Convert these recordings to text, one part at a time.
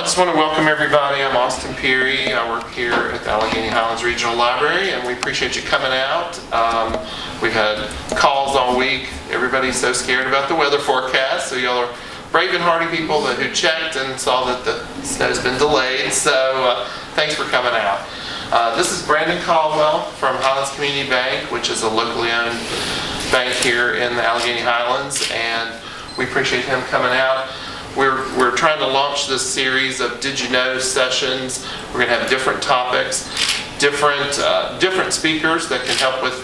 just want to welcome everybody. I'm Austin Peary. I work here at the Alleghany Highlands Regional Library, and we appreciate you coming out. We've had calls all week. Everybody's so scared about the weather forecast, so y'all are brave and hardy people who checked and saw that the snow's been delayed, so thanks for coming out. This is Brandon Caldwell from Highlands Community Bank, which is a locally owned bank here in the Alleghany Highlands, and we appreciate him coming out. We're trying to launch this series of Did You Know sessions. We're going to have different topics, different speakers that can help with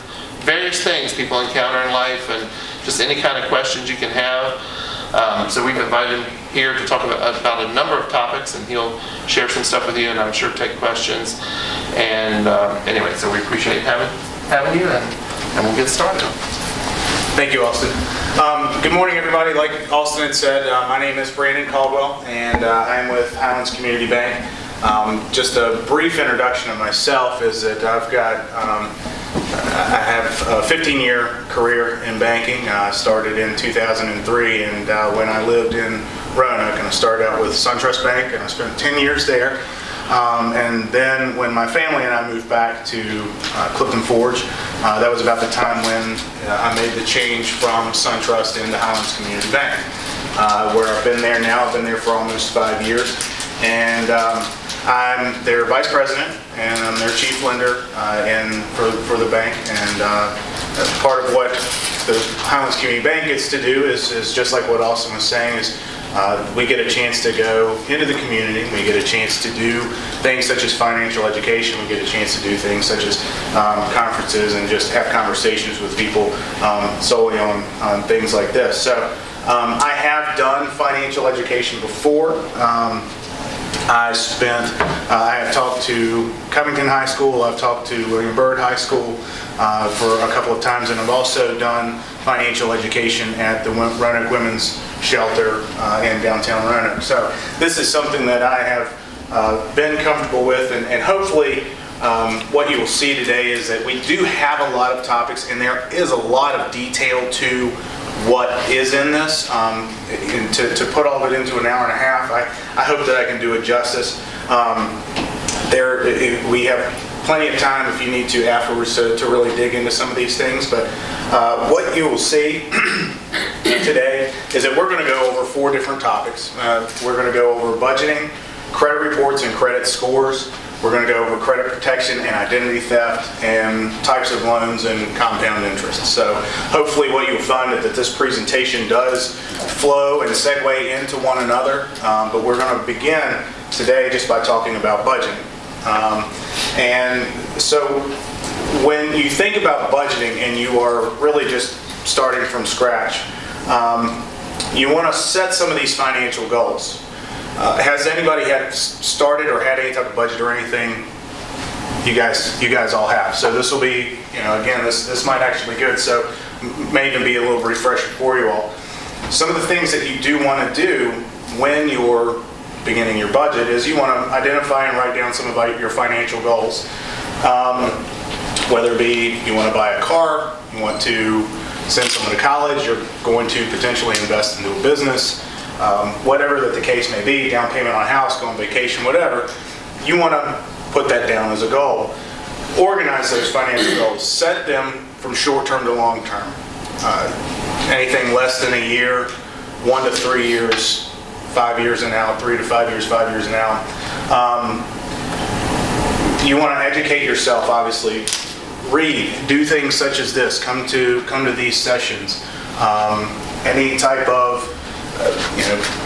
various things people encounter in life and just any kind of questions you can have. So we've invited him here to talk about a number of topics, and he'll share some stuff with you, and I'm sure take questions. And anyway, so we appreciate having you, and we'll get started. Thank you, Austin. Good morning, everybody. Like Austin had said, my name is Brandon Caldwell, and I'm with Highlands Community Bank. Just a brief introduction of myself is that I have a 15-year career in banking. I started in 2003, and when I lived in Roanoke, and I started out with SunTrust Bank, and I spent 10 years there. And then when my family and I moved back to Clifton Forge, that was about the time when I made the change from SunTrust into Highlands Community Bank, where I've been there now. I've been there for almost 5 years, and I'm their vice president, and I'm their chief lender for the bank. And part of what the Highlands Community Bank gets to do is just like what Austin was saying, is we get a chance to go into the community. We get a chance to do things such as financial education. We get a chance to do things such as conferences and just have conversations with people solely on things like this. So I have done financial education before. I have talked to Covington High School, I've talked to William Byrd High School for a couple of times, and I've also done financial education at the Roanoke Women's Shelter in downtown Roanoke. So this is something that I have been comfortable with, and hopefully what you will see today is that we do have a lot of topics, and there is a lot of detail to what is in this. To put all of it into an hour and a half, I hope that I can do it justice. We have plenty of time if you need to afterwards to really dig into some of these things, but what you will see today is that we're going to go over 4 different topics. We're going to go over budgeting, credit reports and credit scores. We're going to go over credit protection and identity theft and types of loans and compound interest. So hopefully what you'll find is that this presentation does flow and segue into one another, but we're going to begin today just by talking about budgeting. And so when you think about budgeting and you are really just starting from scratch, you want to set some of these financial goals. Has anybody started or had any type of budget or anything? You guys all have. So this will be, again, this might actually be good. So may even be a little refresher for you all. Some of the things that you do want to do when you're beginning your budget is you want to identify and write down some of your financial goals. Whether it be you want to buy a car, you want to send someone to college, you're going to potentially invest into a business, whatever that the case may be, down payment on a house, go on vacation, whatever, you want to put that down as a goal. Organize those financial goals. Set them from short-term to long-term. Anything less than a year, 1 to 3 years, 5 years and out, 3 to 5 years, 5 years and out. You want to educate yourself, obviously. Read, do things such as this. Come to these sessions. Any type of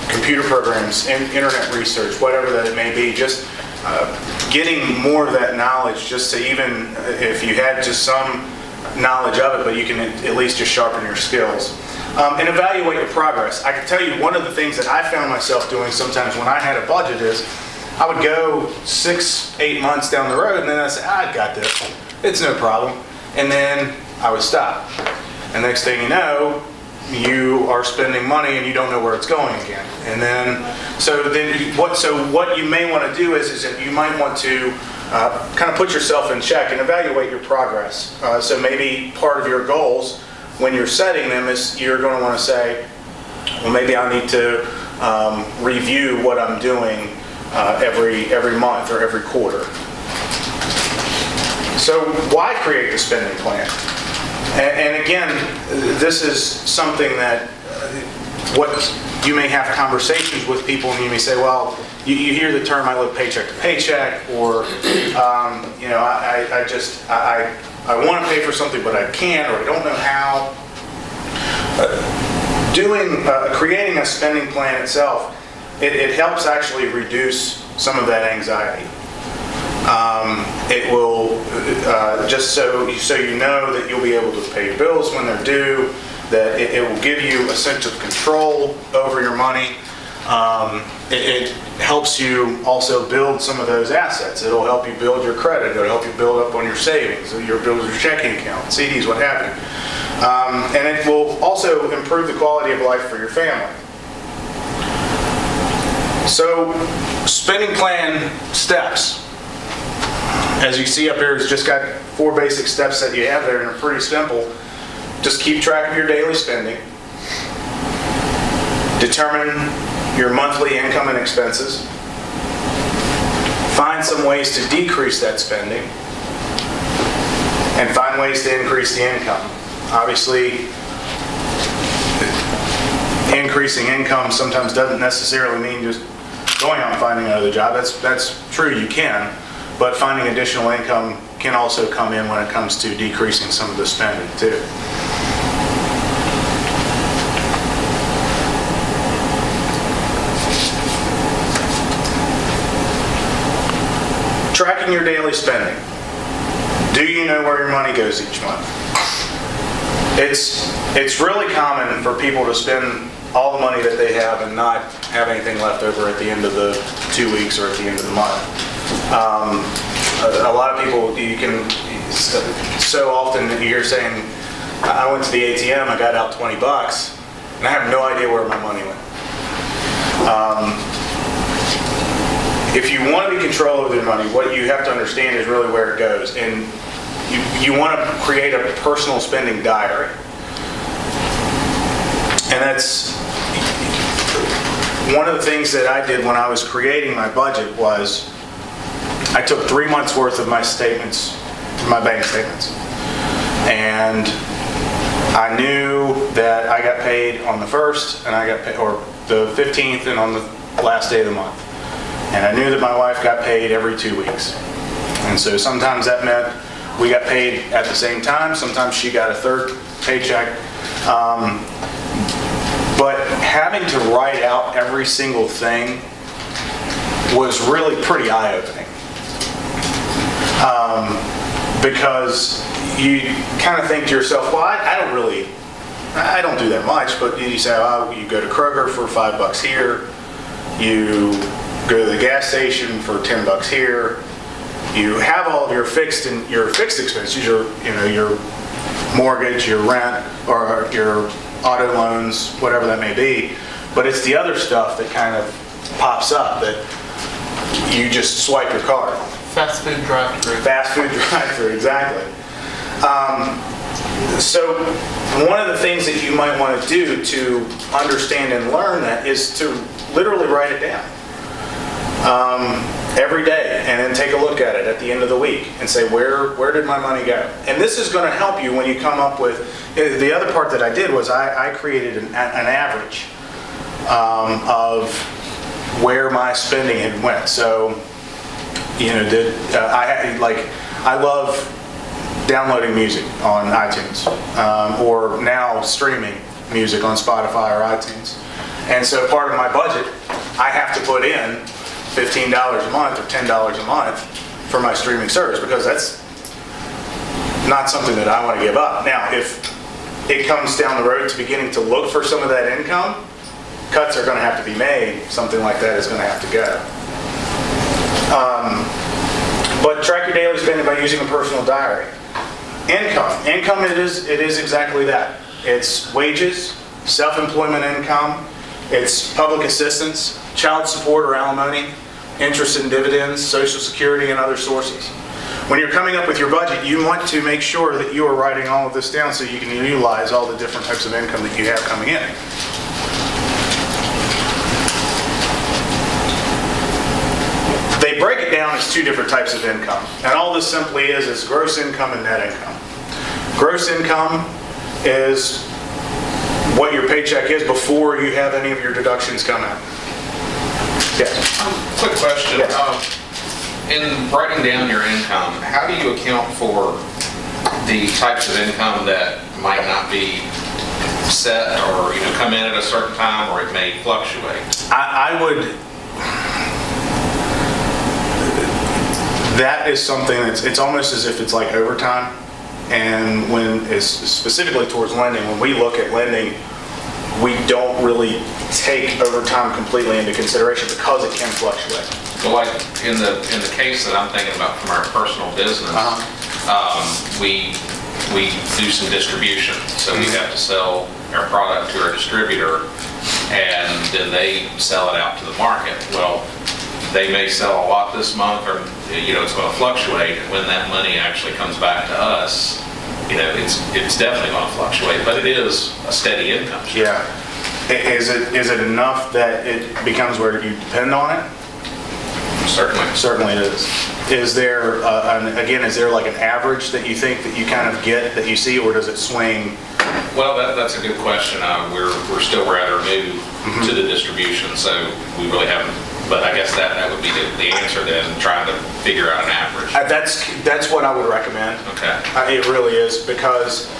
computer programs, internet research, whatever that it may be. Just getting more of that knowledge, just to even if you had just some knowledge of it, but you can at least just sharpen your skills. And evaluate your progress. I can tell you one of the things that I found myself doing sometimes when I had a budget is I would go 6-8 months down the road, and then I'd say, I've got this. It's no problem. And then I would stop. And next thing you know, you are spending money and you don't know where it's going again. And then, what you may want to do is that you might want to kind of put yourself in check and evaluate your progress. So maybe part of your goals when you're setting them is you're going to want to say, well, maybe I need to review what I'm doing every month or every quarter. So why create the spending plan? And again, this is something that what you may have conversations with people, and you may say, well, you hear the term, I live paycheck to paycheck, or you know, I want to pay for something, but I can't, or I don't know how. Creating a spending plan itself, it helps actually reduce some of that anxiety. It will, just so you know that you'll be able to pay your bills when they're due, that it will give you a sense of control over your money. It helps you also build some of those assets. It'll help you build your credit. It'll help you build up on your savings, build your checking account, CDs, what have you. And it will also improve the quality of life for your family. So, spending plan steps. As you see up here, it's just got 4 basic steps that you have there, and they're pretty simple. Just keep track of your daily spending. Determine your monthly income and expenses. Find some ways to decrease that spending. And find ways to increase the income. Obviously, increasing income sometimes doesn't necessarily mean just going out and finding another job. That's true, you can. But finding additional income can also come in when it comes to decreasing some of the spending too. Tracking your daily spending. Do you know where your money goes each month? It's really common for people to spend all the money that they have and not have anything left over at the end of the 2 weeks or at the end of the month. A lot of people, you can, so often you hear saying, I went to the ATM, I got out $20, and I have no idea where my money went. If you want to be in control over your money, what you have to understand is really where it goes. And you want to create a personal spending diary. And that's one of the things that I did when I was creating my budget was I took 3 months worth of my statements, my bank statements. And I knew that I got paid on the 1st and I got paid, or the 15th and on the last day of the month. And I knew that my wife got paid every 2 weeks. And so sometimes that meant we got paid at the same time. Sometimes she got a third paycheck. But having to write out every single thing was really pretty eye-opening. Because you kind of think to yourself, well, I don't do that much, but you say, oh, you go to Kroger for $5 here, you go to the gas station for $10 here, you have all of your fixed expenses, your mortgage, your rent, or your auto loans, whatever that may be, but it's the other stuff that kind of pops up that you just swipe your card. Fast food drive-thru. Fast food drive-thru, exactly. So one of the things that you might want to do to understand and learn that is to literally write it down every day, and then take a look at it at the end of the week and say, where did my money go? And this is going to help you when you come up with, the other part that I did was I created an average of where my spending had went. So, I love downloading music on iTunes, or now streaming music on Spotify or iTunes. And so part of my budget, I have to put in $15 a month or $10 a month for my streaming service, because that's not something that I want to give up. Now, if it comes down the road to beginning to look for some of that income, cuts are going to have to be made. Something like that is going to have to go. But track your daily spending by using a personal diary. Income, it is exactly that. It's wages, self-employment income, it's public assistance, child support or alimony, interest and dividends, Social Security, and other sources. When you're coming up with your budget, you want to make sure that you are writing all of this down so you can utilize all the different types of income that you have coming in. it down as two different types of income. And all this simply is gross income and net income. Gross income is what your paycheck is before you have any of your deductions come out. Yes. Quick question. Yes. In writing down your income, how do you account for the types of income that might not be set or come in at a certain time, or it may fluctuate? I would. That is something it's almost as if it's like overtime. And when it's specifically towards lending, when we look at lending, we don't really take overtime completely into consideration because it can fluctuate. So like in the case that I'm thinking about from our personal business, we do some distribution. So we have to sell our product to our distributor, and then they sell it out to the market. Well, they may sell a lot this month, or it's going to fluctuate. And when that money actually comes back to us, it's definitely going to fluctuate. But it is a steady income stream. Yeah. Is it enough that it becomes where you depend on it? Certainly. Certainly it is. Is there, is there like an average that you think that you kind of get, that you see, or does it swing? Well, that's a good question. We're still rather new to the distribution, so we really haven't. But I guess that would be the answer then, trying to figure out an average. That's what I would recommend. Okay. It really is, because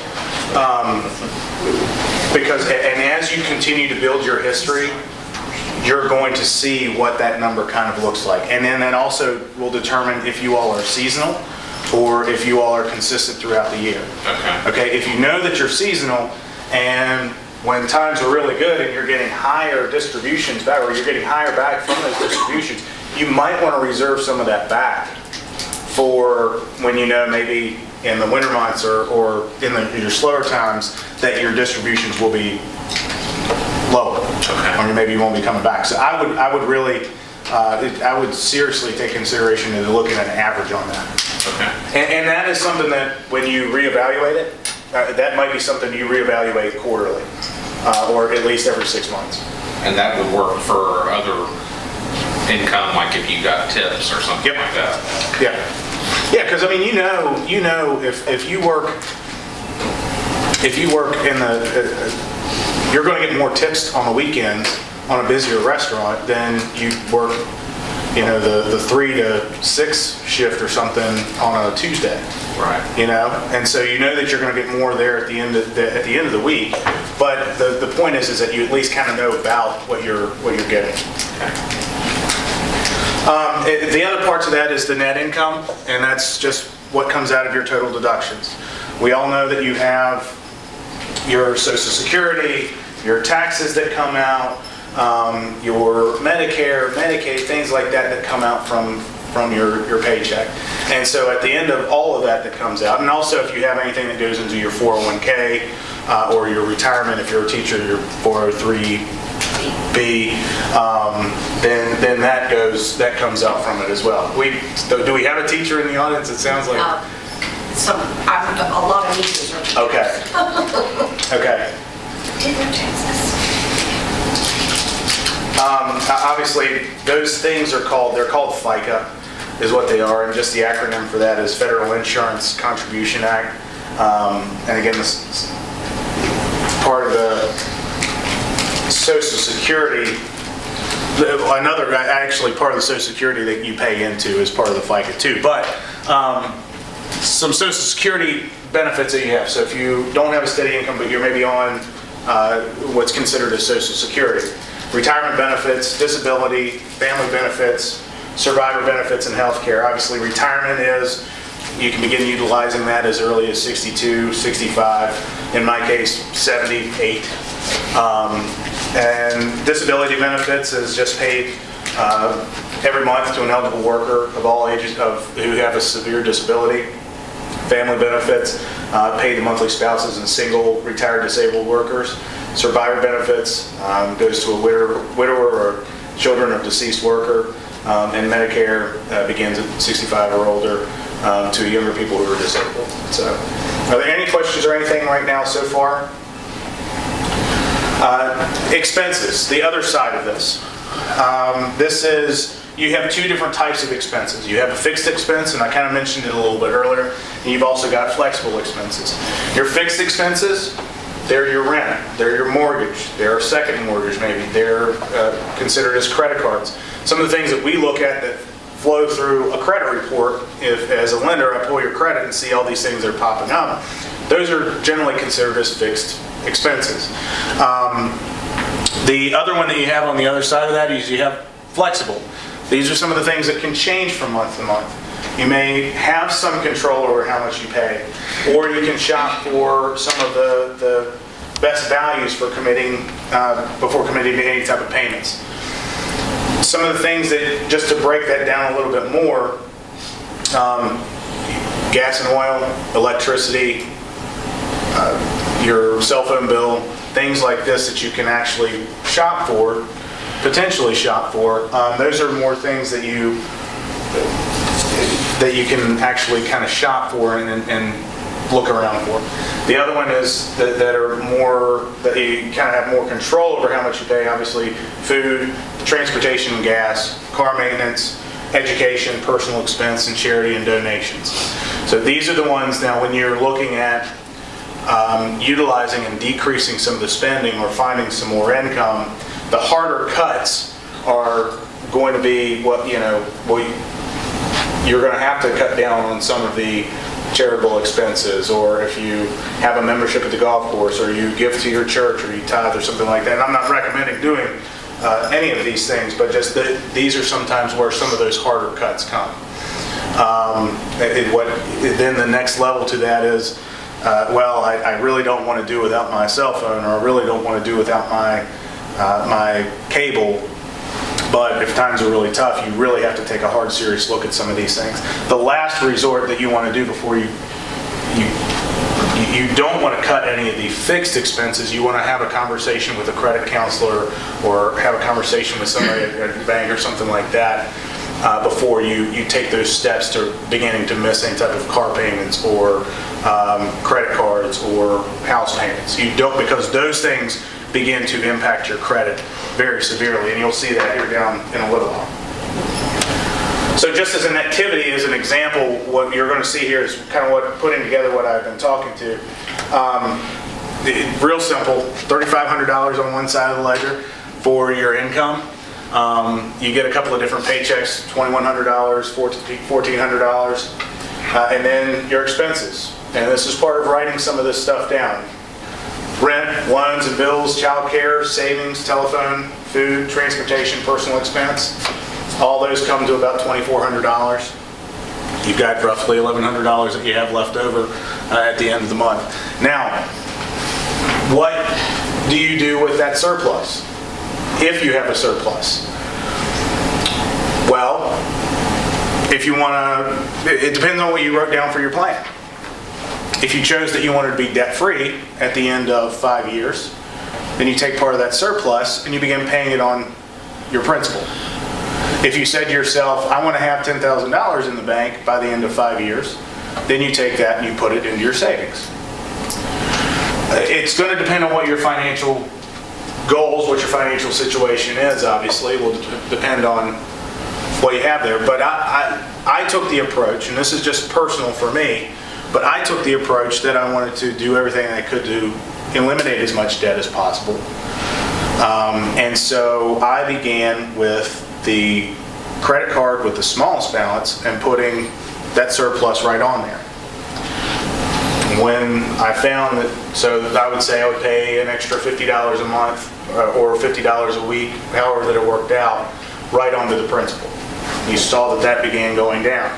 as you continue to build your history, you're going to see what that number kind of looks like. And then that also will determine if you all are seasonal or if you all are consistent throughout the year. Okay. Okay, if you know that you're seasonal, and when times are really good and you're getting higher distributions back, or you're getting higher back from those distributions, you might want to reserve some of that back for when maybe in the winter months or in your slower times that your distributions will be lower. Okay. Or maybe you won't be coming back. So I would really, I would seriously take consideration into looking at an average on that. Okay. And that is something that when you reevaluate it, that might be something you reevaluate quarterly, or at least every 6 months. And that would work for other income, like if you got tips or something Yep. like that. Yeah, because I mean, if you work in the, you're going to get more tips on the weekends on a busier restaurant than you work, the 3 to 6 shift or something on a Tuesday. Right. And so that you're going to get more there at the end of the week. But the point is that you at least kind of know about what you're getting. The other parts of that is the net income, and that's just what comes out of your total deductions. We all know that you have your Social Security, your taxes that come out, your Medicare, Medicaid, things like that come out from your paycheck. And so at the end of all of that comes out, and also if you have anything that goes into your 401k or your retirement, if you're a teacher, your 403b, then that comes out from it as well. Do we have a teacher in the audience? It sounds like a lot of teachers are teachers. Okay. Did their taxes. Obviously, those things they're called FICA, is what they are, and just the acronym for that is Federal Insurance Contribution Act. And again, this is part of the Social Security. Actually, part of the Social Security that you pay into is part of the FICA too. But some Social Security benefits that you have. So if you don't have a steady income, but you're maybe on what's considered as Social Security, retirement benefits, disability, family benefits, survivor benefits, and health care. Obviously, retirement you can begin utilizing that as early as 62, 65, in my case, 78. And disability benefits is just paid every month to an eligible worker of all ages who have a severe disability. Family benefits paid to monthly spouses and single retired disabled workers. Survivor benefits goes to a widower or children of deceased worker. And Medicare begins at 65 or older to younger people who are disabled. So, are there any questions or anything right now so far? Expenses, the other side of this. This is you have two different types of expenses. You have a fixed expense, and I kind of mentioned it a little bit earlier, and you've also got flexible expenses. Your fixed expenses, they're your rent, they're your mortgage, they're a second mortgage maybe, they're considered as credit cards. Some of the things that we look at that flow through a credit report, if as a lender I pull your credit and see all these things that are popping up, those are generally considered as fixed expenses. The other one that you have on the other side of that is you have flexible. These are some of the things that can change from month to month. You may have some control over how much you pay, or you can shop for some of the best values for committing, before committing to any type of payments. Some of the things that, just to break that down a little bit more, gas and oil, electricity, your cell phone bill, things like this that you can actually shop for, potentially shop for. Those are more things that you can actually kind of shop for and look around for. The other one is that are more, that you kind of have more control over how much you pay. Obviously, food, transportation, gas, car maintenance, education, personal expense, and charity and donations. So these are the ones now when you're looking at utilizing and decreasing some of the spending or finding some more income, the harder cuts are going to be what, you're going to have to cut down on some of the charitable expenses, or if you have a membership at the golf course, or you give to your church, or you tithe, or something like that. And I'm not recommending doing any of these things, but just these are sometimes where some of those harder cuts come. Then the next level to that is, I really don't want to do without my cell phone, or I really don't want to do without my cable. But if times are really tough, you really have to take a hard, serious look at some of these things. The last resort that you want to do before you don't want to cut any of the fixed expenses, you want to have a conversation with a credit counselor, or have a conversation with somebody at a bank or something like that before you take those steps to beginning to miss any type of car payments or credit cards or house payments. You don't, because those things begin to impact your credit very severely, and you'll see that here down in a little while. So just as an activity, as an example, what you're going to see here is kind of putting together what I've been talking to. Real simple, $3,500 on one side of the ledger for your income. You get a couple of different paychecks, $2,100, $1,400, and then your expenses. And this is part of writing some of this stuff down. Rent, loans and bills, child care, savings, telephone, food, transportation, personal expense. All those come to about $2,400. You've got roughly $1,100 that you have left over at the end of the month. Now, what do you do with that surplus, if you have a surplus? Well, if you want to, it depends on what you wrote down for your plan. If you chose that you wanted to be debt-free at the end of 5 years, then you take part of that surplus and you begin paying it on your principal. If you said to yourself, I want to have $10,000 in the bank by the end of 5 years, then you take that and you put it into your savings. It's going to depend on what your financial goals, what your financial situation is, obviously. It will depend on what you have there. But I took the approach, and this is just personal for me, but I took the approach that I wanted to do everything I could to eliminate as much debt as possible. And so I began with the credit card with the smallest balance and putting that surplus right on there. When I found that, so I would say I would pay an extra $50 a month or $50 a week, however that it worked out, right onto the principal. You saw that began going down.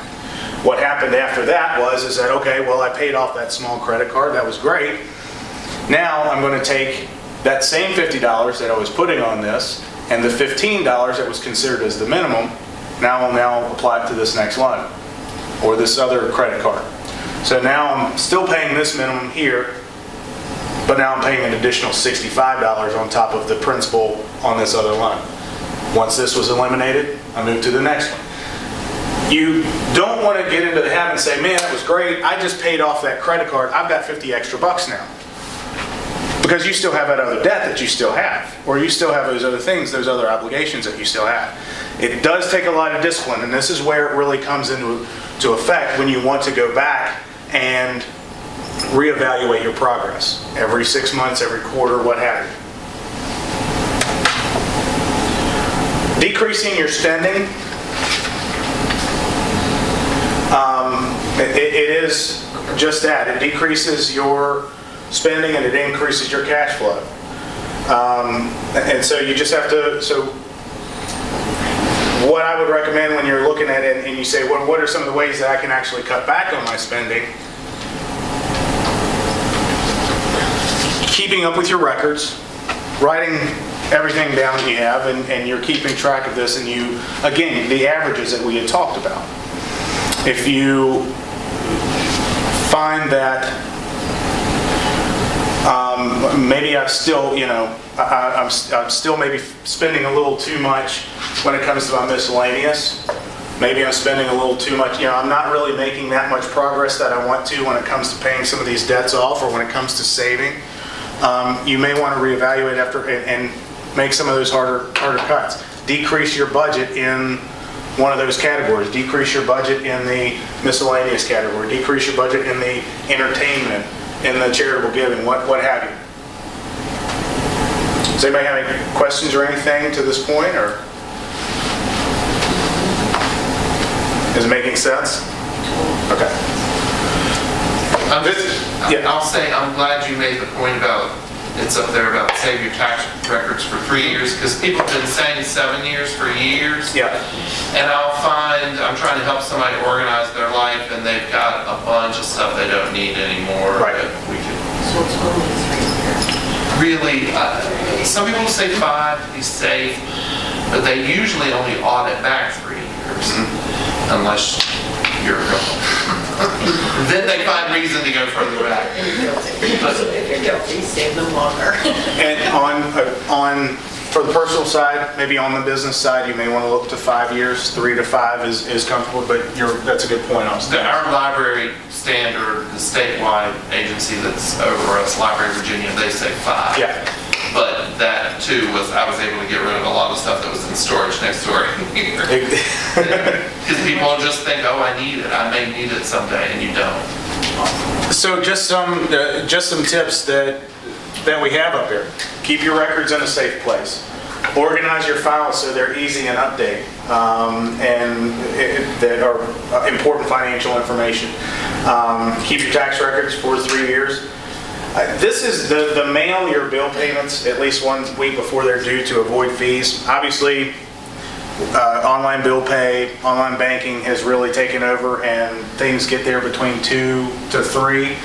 What happened after that is that, okay, well, I paid off that small credit card. That was great. Now I'm going to take that same $50 that I was putting on this and the $15 that was considered as the minimum, I'll now apply it to this next line or this other credit card. So now I'm still paying this minimum here, but now I'm paying an additional $65 on top of the principal on this other line. Once this was eliminated, I moved to the next one. You don't want to get into the habit and say, man, that was great. I just paid off that credit card. I've got 50 extra bucks now. Because you still have that other debt that you still have, or you still have those other things, those other obligations that you still have. It does take a lot of discipline, and this is where it really comes into effect when you want to go back and reevaluate your progress. Every 6 months, every quarter, what have you. Decreasing your spending, it is just that. It decreases your spending and it increases your cash flow. And so you just have to, so what I would recommend when you're looking at it and you say, well, what are some of the ways that I can actually cut back on my spending? Keeping up with your records, writing everything down that you have, and you're keeping track of this, and you, again, the averages that we had talked about. If you find that maybe I'm still, I'm still maybe spending a little too much when it comes to my miscellaneous. Maybe I'm spending a little too much, I'm not really making that much progress that I want to when it comes to paying some of these debts off or when it comes to saving. You may want to reevaluate after and make some of those harder cuts. Decrease your budget in one of those categories. Decrease your budget in the miscellaneous category. Decrease your budget in the entertainment, in the charitable giving, what have you. Does anybody have any questions or anything to this point, or is it making sense? Okay. I'll say I'm glad you made the point about, it's up there about save your tax records for 3 years, because people have been saying 7 years for years. Yeah. And I'll find, I'm trying to help somebody organize their life and they've got a bunch of stuff they don't need anymore. Right. That we could So it's only 3 years. really, some people say 5 to be safe, but they usually only audit back 3 years, unless you're a criminal. Then they find reason to go further back. If you're guilty, save them longer. And for the personal side, maybe on the business side, you may want to look to 5 years. 3 to 5 is comfortable, but that's a good point, Austin. Our library standard, the statewide agency that's over us, Library Virginia, they say 5. Yeah. But that too I was able to get rid of a lot of stuff that was in storage next door here. Because people just think, oh, I need it. I may need it someday, and you don't. So just some tips that we have up here. Keep your records in a safe place. Organize your files so they're easy and update, that are important financial information. Keep your tax records for 3 years. This is the mail your bill payments at least 1 week before they're due to avoid fees. Obviously, online bill pay, online banking has really taken over, and things get there between 2 to 3.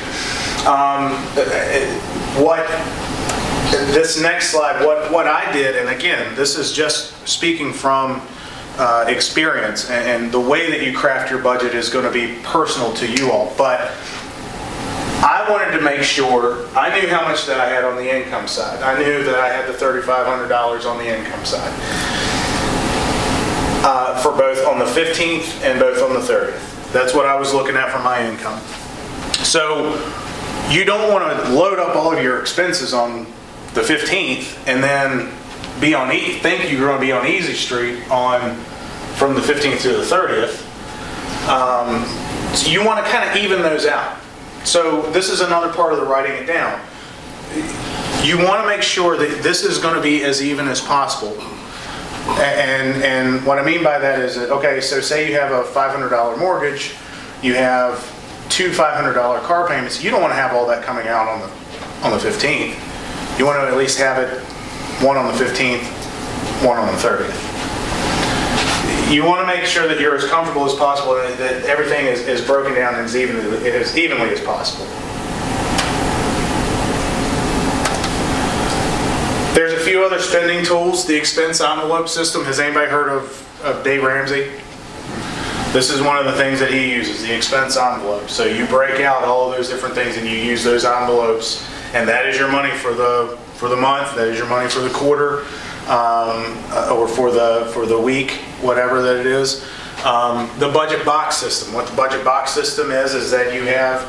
This next slide, what I did, and again, this is just speaking from experience, and the way that you craft your budget is going to be personal to you all, but I wanted to make sure I knew how much that I had on the income side. I knew that I had the $3,500 on the income side for both on the 15th and both on the 30th. That's what I was looking at for my income. So you don't want to load up all of your expenses on the 15th and then be on think you're going to be on easy street from the 15th to the 30th. So you want to kind of even those out. So this is another part of the writing it down. You want to make sure that this is going to be as even as possible. And what I mean by that is that, okay, so say you have a $500 mortgage, you have 2 $500 car payments. You don't want to have all that coming out on the 15th. You want to at least have it one on the 15th, one on the 30th. You want to make sure that you're as comfortable as possible and that everything is broken down as evenly as possible. There's a few other spending tools. The expense envelope system. Has anybody heard of Dave Ramsey? This is one of the things that he uses, the expense envelope. So you break out all of those different things and you use those envelopes, and that is your money for the month. That is your money for the quarter. Or for the week, whatever that it is. The budget box system. What the budget box system is that you have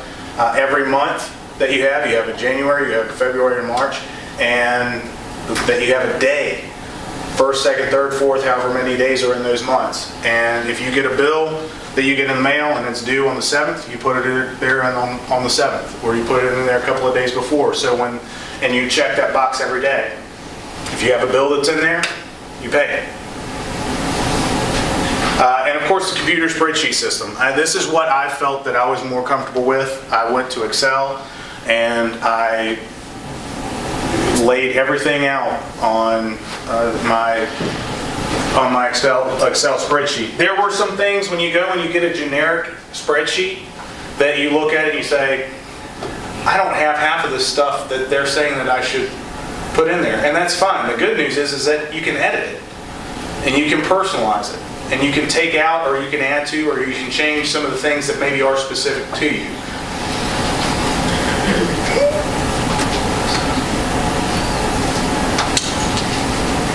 every month that you have a January, you have February and March, and that you have a day first, second, third, fourth, however many days are in those months. And if you get a bill that you get in the mail and it's due on the 7th, you put it there on the 7th, or you put it in there a couple of days before. So and you check that box every day. If you have a bill that's in there, you pay it. And of course, the computer spreadsheet system. This is what I felt that I was more comfortable with. I went to Excel and I laid everything out on my Excel spreadsheet. There were some things when you go and you get a generic spreadsheet that you look at it and you say, I don't have half of the stuff that they're saying that I should put in there. And that's fine. The good news is that you can edit it and you can personalize it and you can take out or you can add to or you can change some of the things that maybe are specific to you.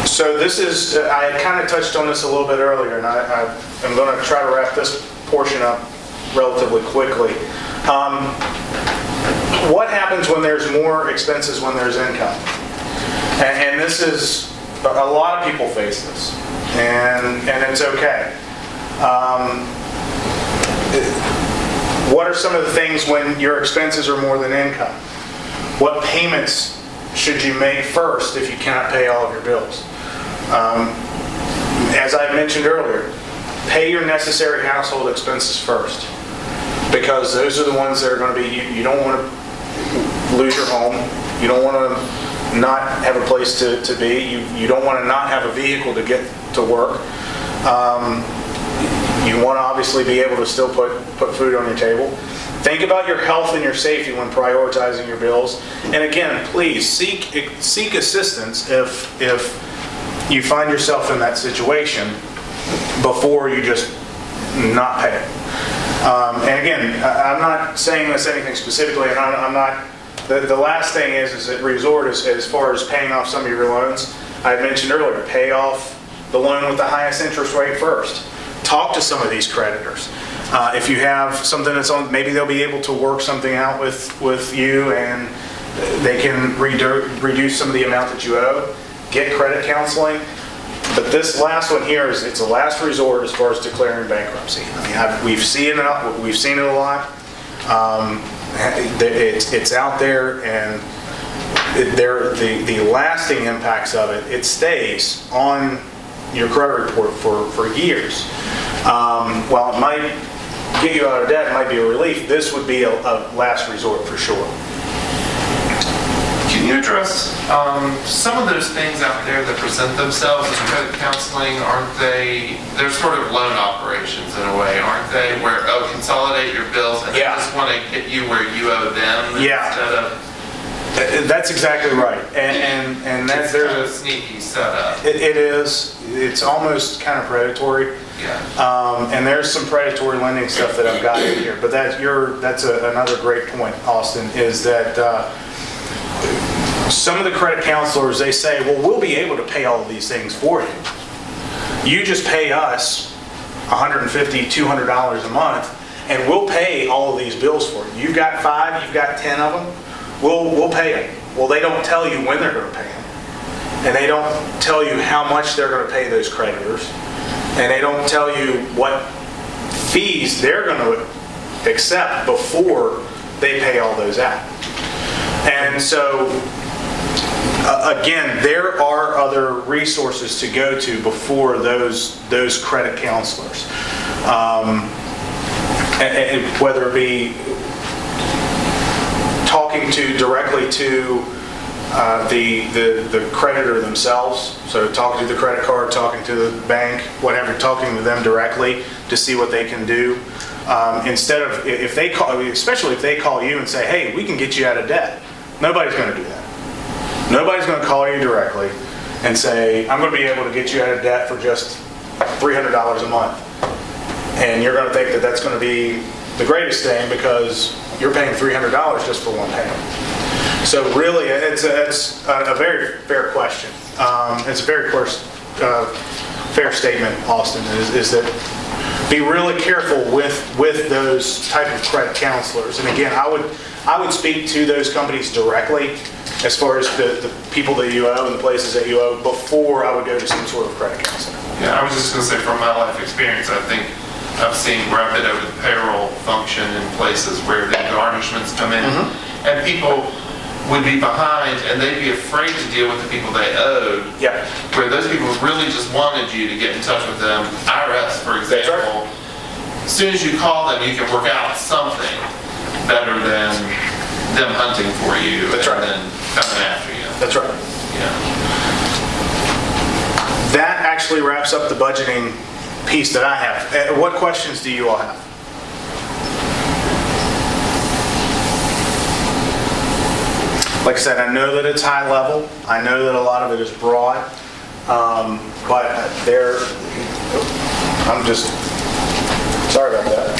So this is, I kind of touched on this a little bit earlier, and I'm going to try to wrap this portion up relatively quickly. What happens when there's more expenses when there's income? And this is, a lot of people face this, and it's okay. What are some of the things when your expenses are more than income? What payments should you make first if you cannot pay all of your bills? As I mentioned earlier, pay your necessary household expenses first, because those are the ones that are going to be, you don't want to lose your home, you don't want to not have a place to be, you don't want to not have a vehicle to get to work, you want to obviously be able to still put food on your table. Think about your health and your safety when prioritizing your bills. And again, please seek assistance if you find yourself in that situation before you just not pay. And again, I'm not saying this anything specifically, and I'm not. The last thing is that resort as far as paying off some of your loans. I mentioned earlier, pay off the loan with the highest interest rate first. Talk to some of these creditors. If you have something that's on, maybe they'll be able to work something out with you, and they can reduce some of the amount that you owe. Get credit counseling. But this last one here it's a last resort as far as declaring bankruptcy. I mean, we've seen it a lot. It's out there, and the lasting impacts of it stays on your credit report for years. While it might get you out of debt, it might be a relief, this would be a last resort for sure. Can you address some of those things out there that present themselves as credit counseling? Aren't they, they're sort of loan operations in a way, aren't they? Where, consolidate your bills and they just want to get you where you owe them instead of... That's exactly right. And that's kind of a sneaky setup. It is. It's almost kind of predatory. Yeah. And there's some predatory lending stuff that I've got in here. But that's another great point, Austin, is that some of the credit counselors, they say, well, we'll be able to pay all of these things for you. You just pay us $150, $200 a month, and we'll pay all of these bills for you. You've got 5, you've got 10 of them, we'll pay them. Well, they don't tell you when they're going to pay them. And they don't tell you how much they're going to pay those creditors. And they don't tell you what fees they're going to accept before they pay all those out. And so, again, there are other resources to go to before those credit counselors. And whether it be talking directly to the creditor themselves, so talking to the credit card, talking to the bank, whatever, talking to them directly to see what they can do. Instead of, if they call, especially if they call you and say, hey, we can get you out of debt. Nobody's going to do that. Nobody's going to call you directly and say, I'm going to be able to get you out of debt for just $300 a month. And you're going to think that that's going to be the greatest thing because you're paying $300 just for one payment. So really, it's a very fair question. It's a very fair statement, Austin, is that be really careful with those type of credit counselors. And again, I would speak to those companies directly as far as the people that you owe and the places that you owe before I would go to some sort of credit counselor. Yeah, I was just gonna say from my life experience, I think I've seen where I've been over the payroll function in places where the garnishments come in, and people would be behind and they'd be afraid to deal with the people they owed. Yeah. Where those people really just wanted you to get in touch with them. IRS, for example, as soon as you call them, you can work out something better than them hunting for you That's right. and then coming after you. That's right. Yeah. That actually wraps up the budgeting piece that I have. What questions do you all have? Like I said, I know that it's high level. I know that a lot of it is broad. But I'm just, sorry about that.